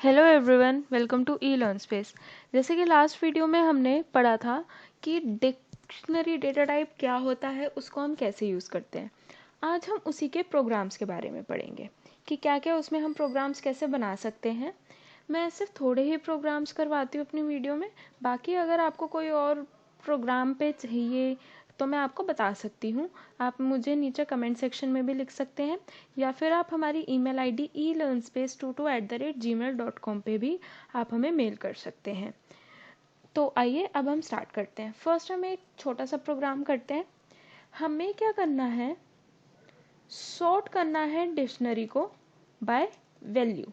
Hello everyone, welcome to E learn space. जैसे कि last video में हमने पढ़ा था कि डिक्शनरी डेटा टाइप क्या होता है, उसको हम कैसे यूज़ करते हैं। आज हम उसी के प्रोग्राम्स के बारे में पढ़ेंगे कि क्या क्या उसमें हम प्रोग्राम्स कैसे बना सकते हैं। मैं सिर्फ थोड़े ही प्रोग्राम्स करवाती हूँ अपनी वीडियो में, बाकी अगर आपको कोई और प्रोग्राम पे चाहिए तो मैं आपको बता सकती हूँ। आप मुझे नीचे कमेंट सेक्शन में भी लिख सकते हैं या फिर आप हमारी ईमेल आईडी elearnspace22@gmail.com पे भी आप हमें मेल कर सकते हैं। तो आइए अब हम स्टार्ट करते हैं। फर्स्ट हम एक छोटा सा प्रोग्राम करते हैं। हमें क्या करना है, सॉर्ट करना है डिक्शनरी को बाय वैल्यू।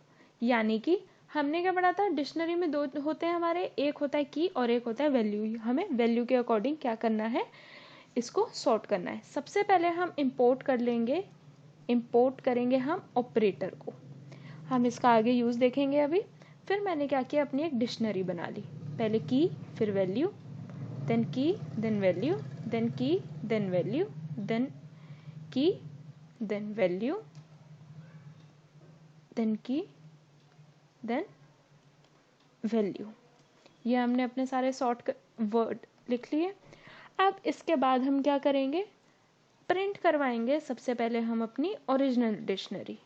यानी कि हमने क्या पढ़ा था, डिक्शनरी में दो होते हैं हमारे, एक होता है की और एक होता है वैल्यू। हमें वैल्यू के अकॉर्डिंग क्या करना है, इसको सॉर्ट करना है। सबसे पहले हम इंपोर्ट करेंगे हम ऑपरेटर को। हम इसका आगे यूज़ देखेंगे अभी। फिर मैंने क्या किया, अपनी एक डिक्शनरी बना ली। पहले की, फिर वैल्यू, देन की, देन वैल्यू, देन की, देन वैल्यू, देन की, देन वैल्यू, देन की, देन वैल्यू। ये हमने अपने सारे सॉर्ट वर्ड लिख लिए। अब इसके बाद हम क्या करेंगे, प्रिंट करवाएंगे सबसे पहले हम अपनी ओरिजिनल डिक्शनरी।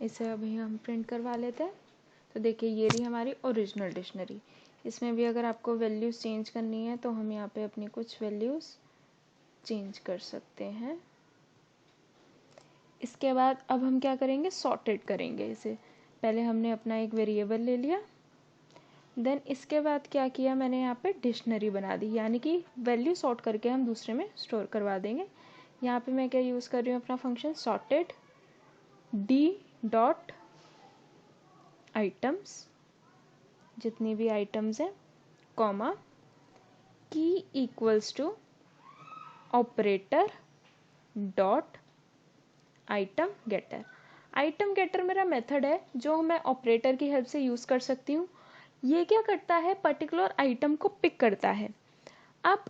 इसे अभी हम प्रिंट करवा लेते हैं। तो देखिए ये रही हमारी ओरिजिनल डिक्शनरी। इसमें भी अगर आपको वैल्यूज़ चेंज करनी है तो हम यहाँ पे अपनी कुछ वैल्यूज़ चेंज कर सकते हैं। इसके बाद अब हम क्या करेंगे, सॉर्टेड करेंगे इसे। पहले हमने अपना एक वेरिएबल ले लिया, देन इसके बाद क्या किया, मैंने यहाँ पे डिक्शनरी बना दी। यानी कि वैल्यू सॉर्ट करके हम दूसरे में स्टोर करवा देंगे। यहाँ पे मैं क्या यूज़ कर रही हूँ, अपना function sorted D dot items, जितनी भी आइटम्स हैं, comma, key equals to operator dot item getter. Item getter मेरा मेथड है जो मैं ऑपरेटर की हेल्प से यूज़ कर सकती हूँ। ये क्या करता है, पर्टिकुलर आइटम को पिक करता है। अब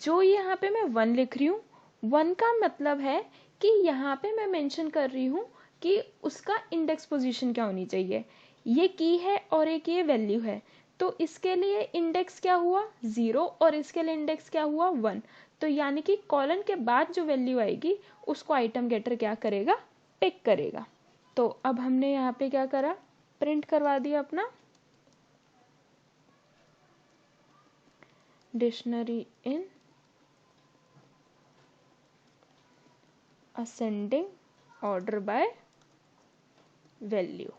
जो यहाँ पे मैं 1 लिख रही हूँ, 1 का मतलब है कि यहाँ पे मैं मेंशन कर रही हूँ कि उसका इंडेक्स पोजीशन क्या होनी चाहिए। ये की है और एक ये वैल्यू है, तो इसके लिए इंडेक्स क्या हुआ 0 और इसके लिए इंडेक्स क्या हुआ 1। तो यानी कि कॉलन के बाद जो वैल्यू आएगी उसको आइटम गेटर क्या करेगा, पिक करेगा। तो अब हमने यहाँ पे क्या करा, प्रिंट करवा दिया अपना dictionary in ascending order by value.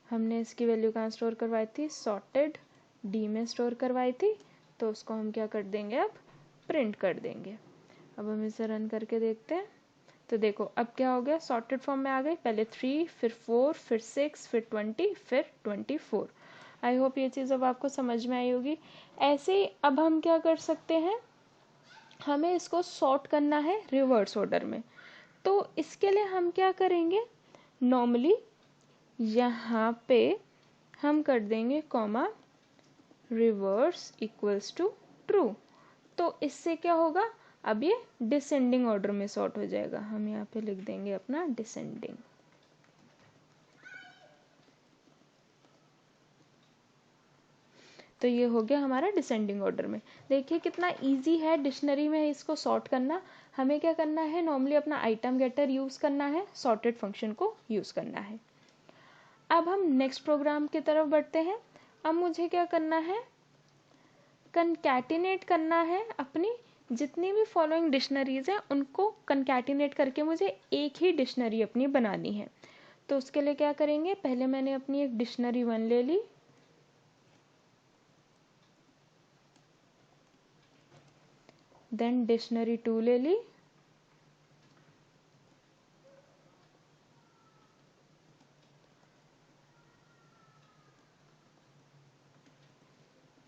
हमने इसकी वैल्यू कहाँ स्टोर करवाई थी, सॉर्टेड डी में स्टोर करवाई थी। तो उसको हम क्या कर देंगे, अब प्रिंट कर देंगे। अब हम इसे रन करके देखते हैं। तो देखो अब क्या हो गया, सॉर्टेड फॉर्म में आ गई। पहले 3, फिर 4, फिर 6, फिर 20, फिर 24। आई होप ये चीज़ अब आपको समझ में आई होगी। ऐसे ही अब हम क्या कर सकते हैं, हमें इसको सॉर्ट करना है रिवर्स ऑर्डर में। तो इसके लिए हम क्या करेंगे, नॉर्मली यहाँ पे हम कर देंगे comma reverse equals to true. तो इससे क्या होगा, अब ये डिसेंडिंग ऑर्डर में सॉर्ट हो जाएगा। हम यहाँ पे लिख देंगे अपना डिसेंडिंग। तो ये हो गया हमारा डिसेंडिंग ऑर्डर में। देखिए कितना इजी है डिक्शनरी में इसको सॉर्ट करना। हमें क्या करना है, नॉर्मली अपना आइटम गेटर यूज़ करना है, सॉर्टेड फंक्शन को यूज़ करना है। अब हम नेक्स्ट प्रोग्राम की तरफ बढ़ते हैं। अब मुझे क्या करना है, कनकैटिनेट करना है अपनी जितनी भी फॉलोइंग डिक्शनरीज हैं उनको कनकैटिनेट करके मुझे एक ही डिक्शनरी अपनी बनानी है। तो उसके लिए क्या करेंगे, पहले मैंने अपनी एक डिक्शनरी 1 ले ली, देन डिक्शनरी 2 ले ली,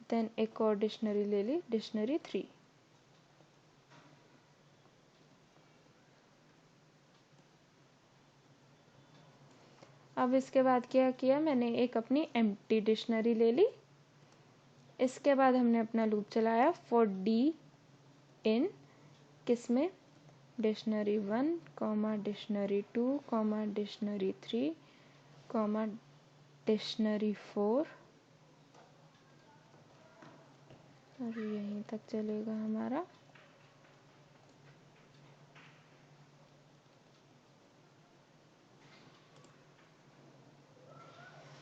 देन एक और डिक्शनरी ले ली, डिक्शनरी 3। अब इसके बाद क्या किया, मैंने एक अपनी एम्प्टी डिक्शनरी ले ली। इसके बाद हमने अपना लूप चलाया फॉर डी इन किसमें, dictionary 1 comma dictionary 2 comma dictionary 3 comma dictionary 4 और यहीं तक चलेगा हमारा।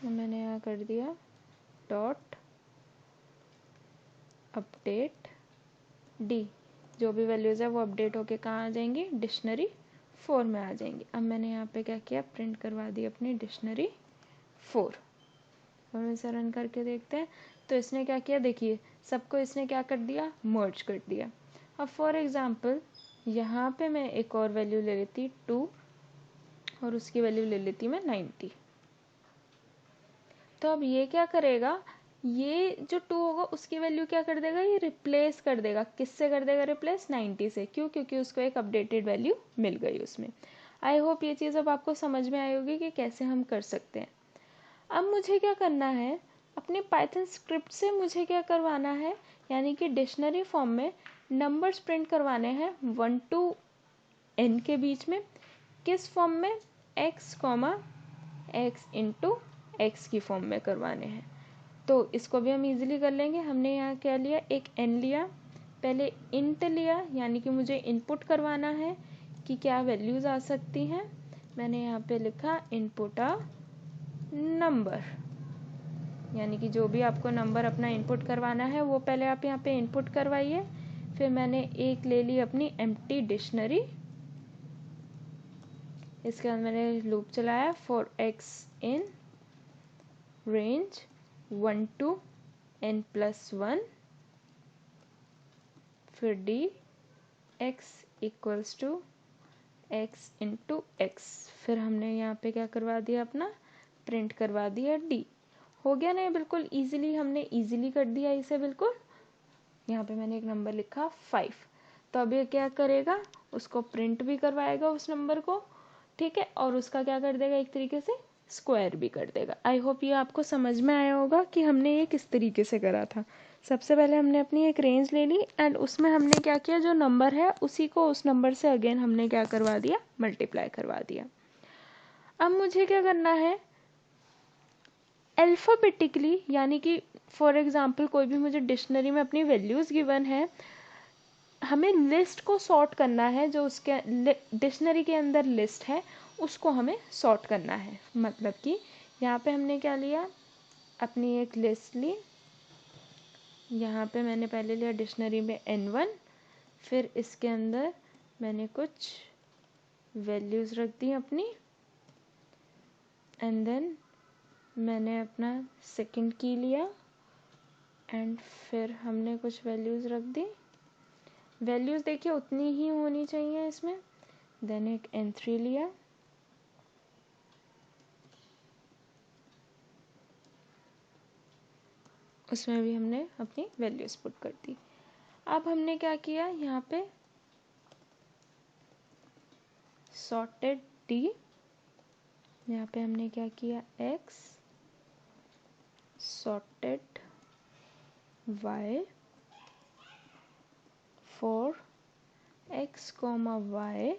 मैंने यहाँ कर दिया डॉट अपडेट डी, जो भी वैल्यूज़ है वो अपडेट होके कहाँ आ जाएंगी, डिक्शनरी 4 में आ जाएंगी। अब मैंने यहाँ पे क्या किया, प्रिंट करवा दी अपनी डिक्शनरी 4। अब हम इसे रन करके देखते हैं तो इसने क्या किया, देखिए सबको इसने क्या कर दिया, मर्ज कर दिया। अब फॉर एग्जांपल यहाँ पे मैं एक और वैल्यू ले लेती 2 और उसकी वैल्यू ले लेती मैं 90। तो अब ये क्या करेगा, ये जो 2 होगा उसकी वैल्यू क्या कर देगा, ये रिप्लेस कर देगा। किससे कर देगा रिप्लेस, 90 से। क्यों, क्योंकि उसको एक अपडेटेड वैल्यू मिल गई उसमें। आई होप ये चीज़ अब आपको समझ में आई होगी कि कैसे हम कर सकते हैं। अब मुझे क्या करना है, अपने पाइथन स्क्रिप्ट से मुझे क्या करवाना है, यानी कि डिक्शनरी फॉर्म में नंबर्स प्रिंट करवाने हैं 1 to n के बीच में। किस फॉर्म में, x comma x into x की फॉर्म में करवाने हैं। तो इसको भी हम इजीली कर लेंगे। हमने यहाँ क्या लिया, एक n लिया, पहले इंट लिया, यानी कि मुझे इनपुट करवाना है कि क्या वैल्यूज़ आ सकती हैं। मैंने यहाँ पे लिखा इनपुट अ नंबर, यानी कि जो भी आपको नंबर अपना इनपुट करवाना है वो पहले आप यहाँ पे इनपुट करवाइए। फिर मैंने एक ले ली अपनी एम्प्टी डिक्शनरी, इसके बाद मैंने लूप चलाया for x in range 1 to n+1, फिर d x equals to x into X. फिर हमने यहाँ पे क्या करवा दिया, अपना प्रिंट करवा दिया d। हो गया ना, ये बिल्कुल इजीली हमने इजीली कर दिया इसे बिल्कुल। यहाँ पे मैंने एक नंबर लिखा 5, तो अब ये क्या करेगा, उसको प्रिंट भी करवाएगा उस नंबर को, ठीक है, और उसका क्या कर देगा, एक तरीके से स्क्वायर भी कर देगा। आई होप ये आपको समझ में आया होगा कि हमने ये किस तरीके से करा था। सबसे पहले हमने अपनी एक रेंज ले ली एंड उसमें हमने क्या किया, जो नंबर है उसी को उस नंबर से अगेन हमने क्या करवा दिया, मल्टीप्लाई करवा दिया। अब मुझे क्या करना है, अल्फ़ाबेटिकली, यानी कि फॉर एग्जांपल कोई भी मुझे डिक्शनरी में अपनी वैल्यूज़ गिवन है, हमें लिस्ट को सॉर्ट करना है, जो उसके डिक्शनरी के अंदर लिस्ट है उसको हमें सॉर्ट करना है। मतलब कि यहाँ पे हमने क्या लिया, अपनी एक लिस्ट ली, यहाँ पे मैंने पहले लिया डिक्शनरी में n1, फिर इसके अंदर मैंने कुछ वैल्यूज़ रख दी अपनी, एंड देन मैंने अपना सेकंड की लिया एंड फिर हमने कुछ वैल्यूज़ रख दी। वैल्यूज़ देखिए उतनी ही होनी चाहिए इसमें। देन एक n3 लिया, उसमें भी हमने अपनी वैल्यूज़ पुट कर दी। अब हमने क्या किया, यहाँ पे सॉर्टेड d, यहाँ पे हमने क्या किया, x sorted y for x comma y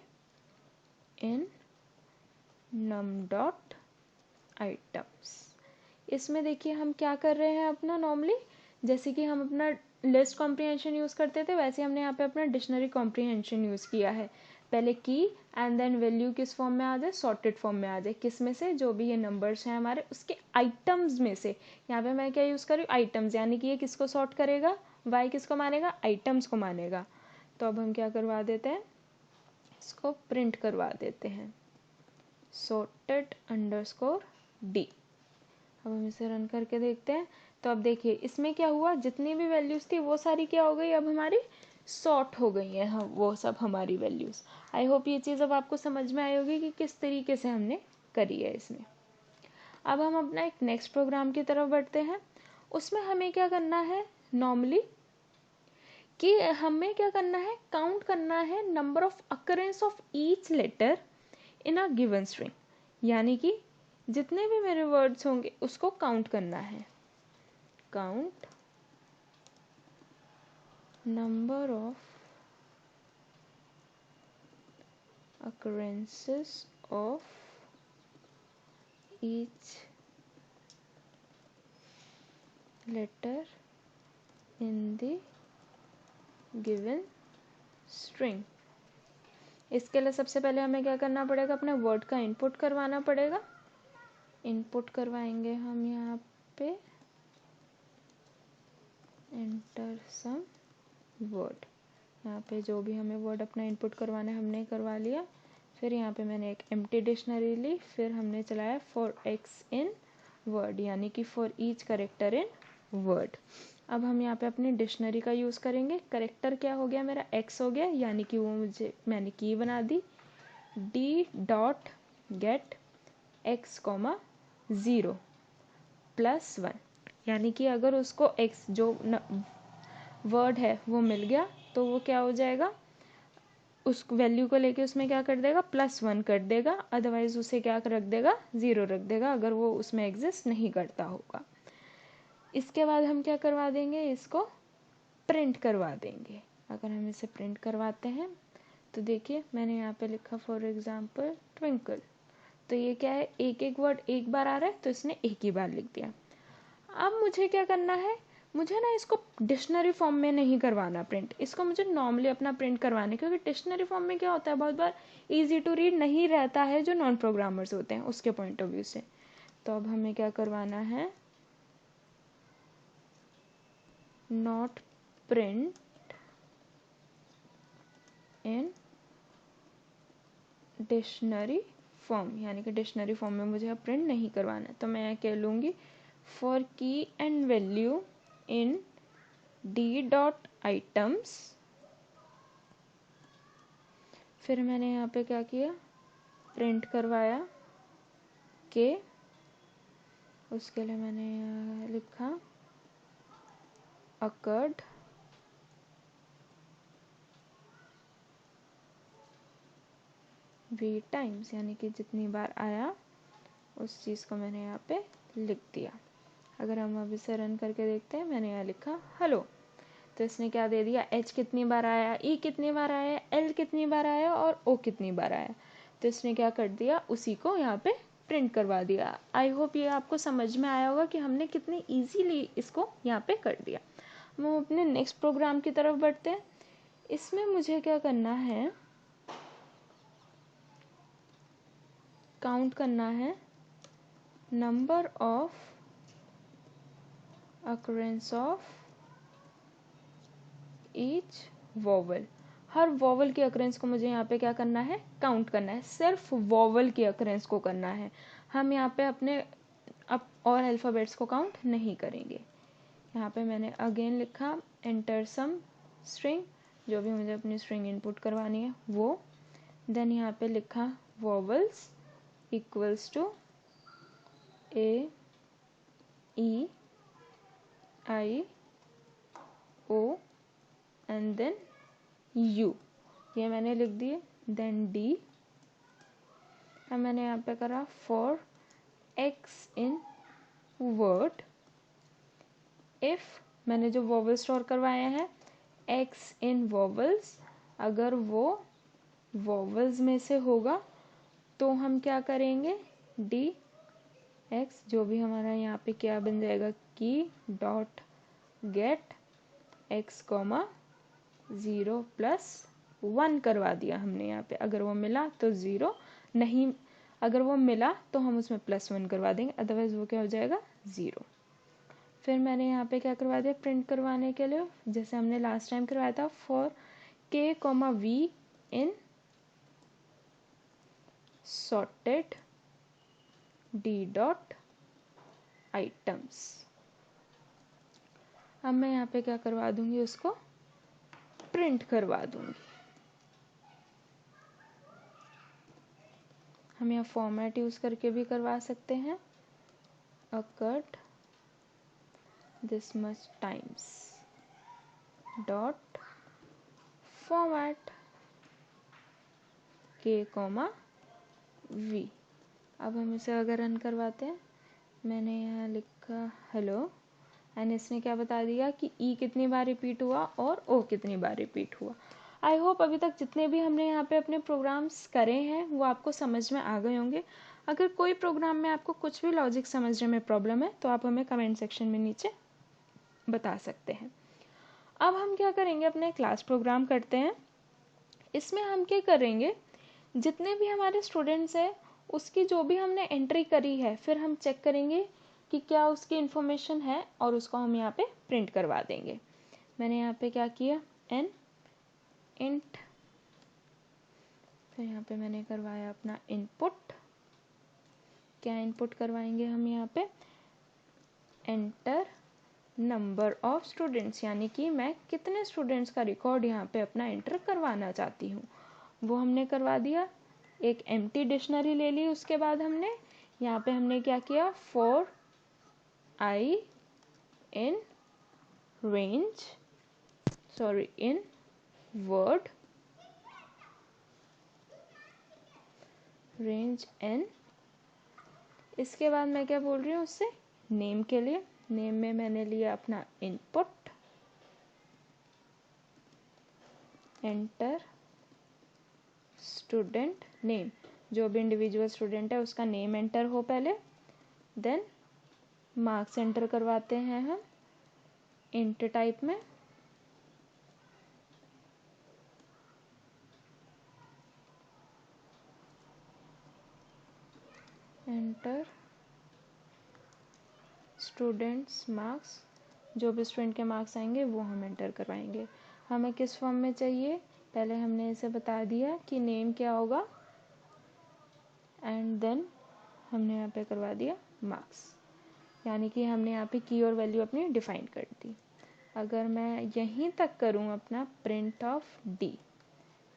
in num dot items. इसमें देखिए हम क्या कर रहे हैं, अपना नॉर्मली जैसे कि हम अपना लिस्ट कॉम्प्रीहेंशन यूज़ करते थे वैसे हमने यहाँ पे अपना डिक्शनरी कॉम्प्रीहेंशन यूज़ किया है। पहले की एंड देन वैल्यू किस फॉर्म में आ जाए, सॉर्टेड फॉर्म में आ जाए। किस में से, जो भी ये नंबर्स हैं हमारे उसके आइटम्स में से। यहाँ पे मैं क्या यूज़ कर रही हूँ, आइटम्स, यानी कि ये किसको सॉर्ट करेगा, वाई किसको मानेगा, आइटम्स को मानेगा। तो अब हम क्या करवा देते हैं, इसको प्रिंट करवा देते हैं sorted अंडरस्कोर d। अब हम इसे रन करके देखते हैं तो अब देखिए इसमें क्या हुआ, जितनी भी वैल्यूज़ थी वो सारी क्या हो गई, अब हमारी सॉर्ट हो गई हैं, हम वो सब हमारी वैल्यूज़। आई होप ये चीज़ अब आपको समझ में आई होगी कि किस तरीके से हमने करी है इसमें। अब हम अपना एक नेक्स्ट प्रोग्राम की तरफ बढ़ते हैं। उसमें हमें क्या करना है, नॉर्मली कि हमें क्या करना है, काउंट करना है number of occurrence of each letter in a given string. यानी कि जितने भी मेरे वर्ड्स होंगे उसको काउंट करना है। Count number of occurrences of each letter in the given string। इसके लिए सबसे पहले हमें क्या करना पड़ेगा, अपने वर्ड का इनपुट करवाना पड़ेगा। इनपुट करवाएंगे हम यहाँ पे एंटर सम वर्ड। यहाँ पे जो भी हमें वर्ड अपना इनपुट करवाना है हमने करवा लिया। फिर यहाँ पे मैंने एक एम्प्टी डिक्शनरी ली, फिर हमने चलाया फॉर एक्स इन वर्ड, यानी कि for each character in word. अब हम यहाँ पे अपनी डिक्शनरी का यूज़ करेंगे। करेक्टर क्या हो गया मेरा, एक्स हो गया, यानी कि वो मैंने की बना दी। D dot get x comma 0 plus 1, यानी कि अगर उसको एक्स जो वर्ड है वो मिल गया तो वो क्या हो जाएगा, उस वैल्यू को लेके उसमें क्या कर देगा, +1 कर देगा। अदरवाइज उसे क्या रख देगा, 0 रख देगा, अगर वो उसमें एग्जिस्ट नहीं करता होगा। इसके बाद हम क्या करवा देंगे, इसको प्रिंट करवा देंगे। अगर हम इसे प्रिंट करवाते हैं तो देखिए मैंने यहाँ पे लिखा फॉर एग्जाम्पल ट्विंकल, तो ये क्या है, एक एक वर्ड एक बार आ रहा है तो इसने एक ही बार लिख दिया। अब मुझे क्या करना है, मुझे ना इसको डिक्शनरी फॉर्म में नहीं करवाना प्रिंट, इसको मुझे नॉर्मली अपना प्रिंट करवाना है, क्योंकि डिक्शनरी फॉर्म में क्या होता है, बहुत बार इजी टू रीड नहीं रहता है जो नॉन प्रोग्रामर्स होते हैं उसके पॉइंट ऑफ व्यू से। तो अब हमें क्या करवाना है, not print in dictionary form, यानी कि डिक्शनरी फॉर्म में मुझे अब प्रिंट नहीं करवाना है। तो मैं कह लूँगी फॉर की and value in D dot items. फिर मैंने यहाँ पे क्या किया, प्रिंट करवाया के, उसके लिए मैंने लिखा अकर्ड वी टाइम्स, यानी कि जितनी बार आया उस चीज़ को मैंने यहाँ पे लिख दिया। अगर हम अब इसे रन करके देखते हैं, मैंने यहाँ लिखा हेलो, तो इसने क्या दे दिया, एच कितनी बार आया, ई कितनी बार आया, एल कितनी बार आया और ओ कितनी बार आया। तो इसने क्या कर दिया, उसी को यहाँ पे प्रिंट करवा दिया। आई होप ये आपको समझ में आया होगा कि हमने कितनी इजीली इसको यहाँ पे कर दिया। हम अपने नेक्स्ट प्रोग्राम की तरफ बढ़ते हैं। इसमें मुझे क्या करना है, काउंट करना है number of occurrence of each vowel. Her vowel की अकरेंस को मुझे यहाँ पे क्या करना है, काउंट करना है। सिर्फ वॉवल की अकरेंस को करना है, हम यहाँ पे अपने और अल्फ़ाबेट्स को काउंट नहीं करेंगे। यहाँ पे मैंने अगेन लिखा एंटर सम स्ट्रिंग, जो भी मुझे अपनी स्ट्रिंग इनपुट करवानी है वो। देन यहाँ पे लिखा vowels equals to A E I O and then U, ये मैंने लिख दिए। देन डी, अब मैंने यहाँ पे करा for x in word if, मैंने जो वॉवल स्टोर करवाए हैं एक्स इन वॉवल्स, अगर वो वॉवल्स में से होगा तो हम क्या करेंगे, डी एक्स, जो भी हमारा यहाँ पे क्या बन जाएगा, की dot get x comma 0 plus 1 करवा दिया हमने यहाँ पे। अगर वो मिला तो 0, नहीं अगर वो मिला तो हम उसमें +1 करवा देंगे, अदरवाइज वो क्या हो जाएगा, 0। फिर मैंने यहाँ पे क्या करवा दिया प्रिंट करवाने के लिए, जैसे हमने लास्ट टाइम करवाया था, for K comma V in sorted D dot items. अब मैं यहाँ पे क्या करवा दूंगी, उसको प्रिंट करवा दूंगी। हम यहाँ फॉर्मेट यूज़ करके भी करवा सकते हैं, occurred this much times dot format k comma v। अब हम इसे अगर रन करवाते हैं, मैंने यहाँ लिखा हेलो एंड इसने क्या बता दिया कि ई कितनी बार रिपीट हुआ और ओ कितनी बार रिपीट हुआ। आई होप अभी तक जितने भी हमने यहाँ पे अपने प्रोग्राम्स करे हैं वो आपको समझ में आ गए होंगे। अगर कोई प्रोग्राम में आपको कुछ भी लॉजिक समझने में प्रॉब्लम है तो आप हमें कमेंट सेक्शन में नीचे बता सकते हैं। अब हम क्या करेंगे, अपने क्लास प्रोग्राम करते हैं। इसमें हम क्या करेंगे, जितने भी हमारे स्टूडेंट्स हैं उसकी जो भी हमने एंट्री करी है फिर हम चेक करेंगे कि क्या उसकी इन्फॉर्मेशन है और उसको हम यहाँ पे प्रिंट करवा देंगे। मैंने यहाँ पे क्या किया, एन इंट, फिर यहाँ पे मैंने करवाया अपना इनपुट। क्या इनपुट करवाएंगे हम यहाँ पे, एंटर नंबर ऑफ स्टूडेंट्स, यानी कि मैं कितने स्टूडेंट्स का रिकॉर्ड यहाँ पे अपना एंटर करवाना चाहती हूँ वो हमने करवा दिया। एक एम्प्टी डिक्शनरी ले ली, उसके बाद हमने यहाँ पे हमने क्या किया, for I in range, sorry in word range N. इसके बाद मैं क्या बोल रही हूँ उससे, नेम के लिए, नेम में मैंने लिया अपना इनपुट, एंटर स्टूडेंट नेम, जो भी इंडिविजुअल स्टूडेंट है उसका नेम एंटर हो पहले, देन मार्क्स एंटर करवाते हैं हम इंट टाइप में, एंटर स्टूडेंट्स मार्क्स, जो भी स्टूडेंट के मार्क्स आएंगे वो हम एंटर करवाएंगे। हमें किस फॉर्म में चाहिए, पहले हमने इसे बता दिया कि नेम क्या होगा एंड देन हमने यहाँ पे करवा दिया मार्क्स, यानी कि हमने यहाँ पे की और वैल्यू अपनी डिफाइन कर दी। अगर मैं यहीं तक करूँ अपना प्रिंट ऑफ डी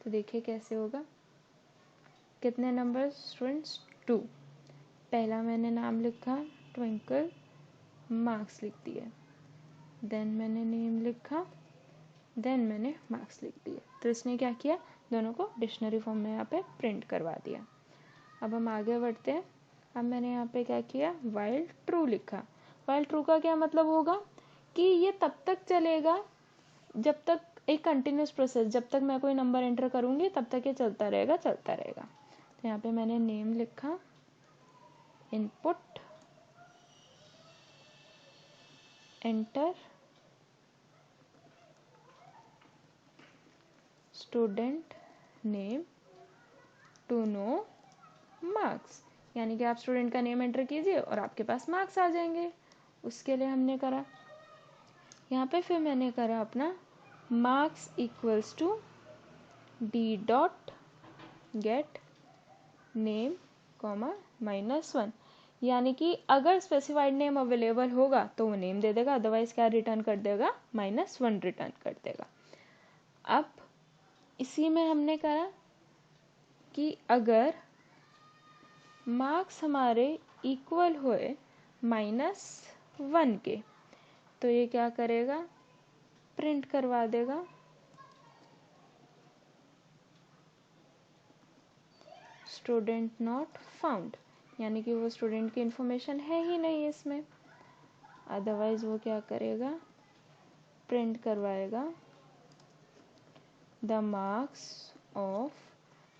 तो देखिए कैसे होगा, कितने नंबर स्टूडेंट्स, 2, पहला मैंने नाम लिखा ट्विंकल, मार्क्स लिख दिए, देन मैंने नेम लिखा, देन मैंने मार्क्स लिख दिए। तो इसने क्या किया, दोनों को डिक्शनरी फॉर्म में यहाँ पे प्रिंट करवा दिया। अब हम आगे बढ़ते हैं। अब मैंने यहाँ पे क्या किया, वाइल ट्रू लिखा। वाइल ट्रू का क्या मतलब होगा कि ये तब तक चलेगा जब तक, एक कंटिन्यूस प्रोसेस, जब तक मैं कोई नंबर एंटर करूँगी तब तक ये चलता रहेगा चलता रहेगा। तो यहाँ पे मैंने नेम लिखा, input, enter student name to know marks, यानी कि आप स्टूडेंट का नेम एंटर कीजिए और आपके पास मार्क्स आ जाएंगे। उसके लिए हमने करा यहाँ पे, फिर मैंने करा अपना marks equals to D dot get name comma -1, यानी कि अगर स्पेसिफाइड नेम अवेलेबल होगा तो वो नेम दे देगा, अदरवाइज क्या रिटर्न कर देगा, -1 रिटर्न कर देगा। अब इसी में हमने करा कि अगर मार्क्स हमारे इक्वल हुए -1 के तो ये क्या करेगा, प्रिंट करवा देगा स्टूडेंट नॉट फाउंड, यानी कि वो स्टूडेंट की इंफॉर्मेशन है ही नहीं इसमें। अदरवाइज वो क्या करेगा, प्रिंट करवाएगा द मार्क्स ऑफ,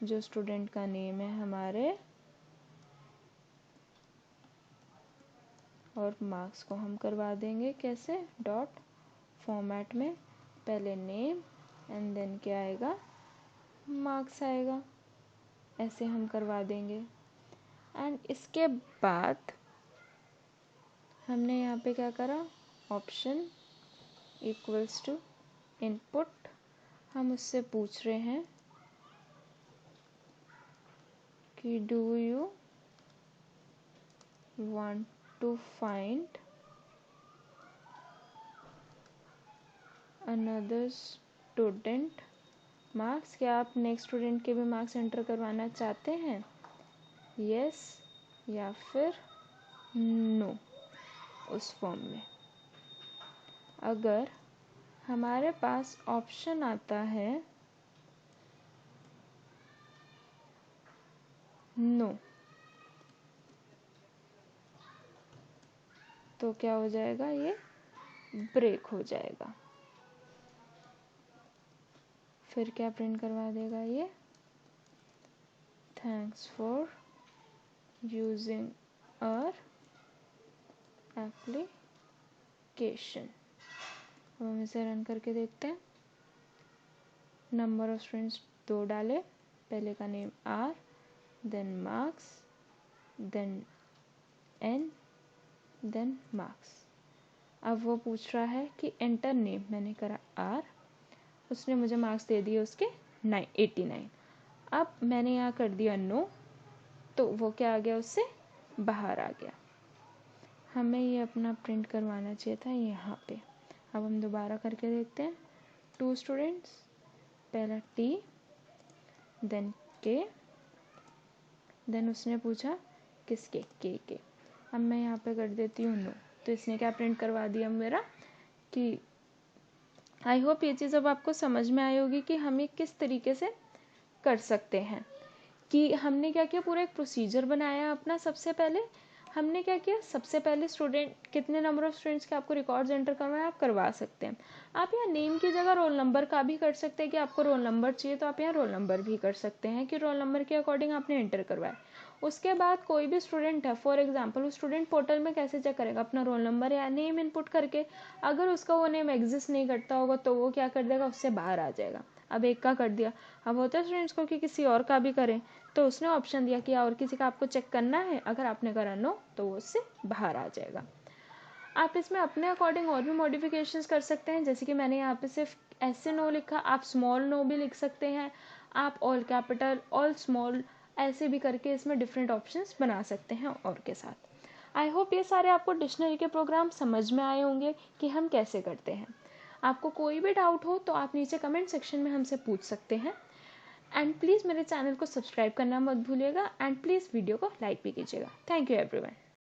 जो स्टूडेंट का नेम है हमारे, और मार्क्स को हम करवा देंगे कैसे, डॉट फॉर्मेट में, पहले नेम एंड देन क्या आएगा, मार्क्स आएगा, ऐसे हम करवा देंगे। एंड इसके बाद हमने यहाँ पे क्या करा, ऑप्शन इक्वल्स टू इनपुट, हम उससे पूछ रहे हैं कि do you want to find another student marks, क्या आप नेक्स्ट स्टूडेंट के भी मार्क्स एंटर करवाना चाहते हैं, यस या फिर नो, उस फॉर्म में। अगर हमारे पास ऑप्शन आता है नो, तो क्या हो जाएगा, ये ब्रेक हो जाएगा। फिर क्या प्रिंट करवा देगा ये, thanks for using our application. अब हम इसे रन करके देखते हैं। नंबर ऑफ स्टूडेंट्स 2 डाले, पहले का name R, then marks, then N, then marks. अब वो पूछ रहा है कि एंटर नेम, मैंने करा आर, उसने मुझे मार्क्स दे दिए उसके 89। अब मैंने यहाँ कर दिया नो, तो वो क्या आ गया, उससे बाहर आ गया। हमें ये अपना प्रिंट करवाना चाहिए था यहाँ पे। अब हम दोबारा करके देखते हैं। 2 स्टूडेंट्स, पहला टी, देन के, देन उसने पूछा किसके, के। अब मैं यहाँ पे कर देती हूँ नो, तो इसने क्या प्रिंट करवा दिया मेरा कि आई होप ये चीज़ अब आपको समझ में आई होगी कि हमें किस तरीके से कर सकते हैं। कि हमने क्या किया, पूरा एक प्रोसीजर बनाया अपना। सबसे पहले हमने क्या किया, सबसे पहले स्टूडेंट कितने नंबर ऑफ स्टूडेंट्स के आपको रिकॉर्ड्स एंटर करवाए, आप करवा सकते हैं। आप यहाँ नेम की जगह रोल नंबर का भी कर सकते हैं कि आपको रोल नंबर चाहिए तो आप यहाँ रोल नंबर भी कर सकते हैं कि रोल नंबर के अकॉर्डिंग आपने एंटर करवाया। उसके बाद कोई भी स्टूडेंट है, फॉर एग्जाम्पल वो स्टूडेंट पोर्टल में कैसे चेक करेगा, अपना रोल नंबर या नेम इनपुट करके। अगर उसका वो नेम एग्जिस्ट नहीं करता होगा तो वो क्या कर देगा, उससे बाहर आ जाएगा। अब एक का कर दिया, अब होता है स्टूडेंट्स को कि किसी और का भी करें, तो उसने ऑप्शन दिया कि और किसी का आपको चेक करना है, अगर आपने करा नो तो वो उससे बाहर आ जाएगा। आप इसमें अपने अकॉर्डिंग और भी मॉडिफिकेशंस कर सकते हैं, जैसे कि मैंने यहाँ पे सिर्फ ऐसे नो लिखा, आप स्मॉल नो भी लिख सकते हैं, आप ऑल कैपिटल, ऑल स्मॉल, ऐसे भी करके इसमें डिफरेंट ऑप्शंस बना सकते हैं और के साथ। आई होप ये सारे आपको डिक्शनरी के प्रोग्राम समझ में आए होंगे कि हम कैसे करते हैं। आपको कोई भी डाउट हो तो आप नीचे कमेंट सेक्शन में हमसे पूछ सकते हैं। एंड प्लीज़ मेरे चैनल को सब्सक्राइब करना मत भूलिएगा, एंड प्लीज़ वीडियो को लाइक भी कीजिएगा। Thank you everyone.